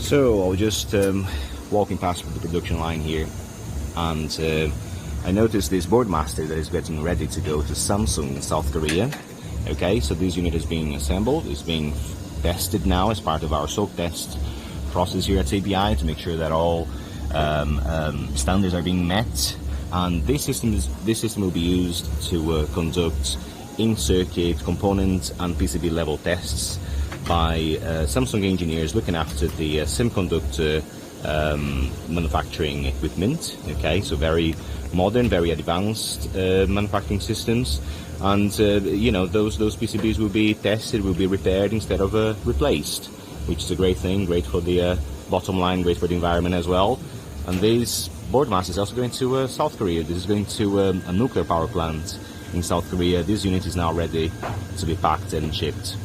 So I was just walking past the production line here, and I noticed this BoardMaster that is getting ready to go to Samsung in South Korea. Okay, so this unit is being assembled, it's being tested now as part of our soak test process here at ABI to make sure that all standards are being met. And this system will be used to conduct in-circuit component and PCB level tests by Samsung engineers looking after the semiconductor manufacturing equipment. Okay, so very modern, very advanced manufacturing systems, and you know, those PCBs will be tested, will be repaired instead of replaced, which is a great thing, great for the bottom line, great for the environment as well. And this BoardMaster is also going to South Korea. This is going to a nuclear power plant in South Korea. This unit is now ready to be packed and shipped.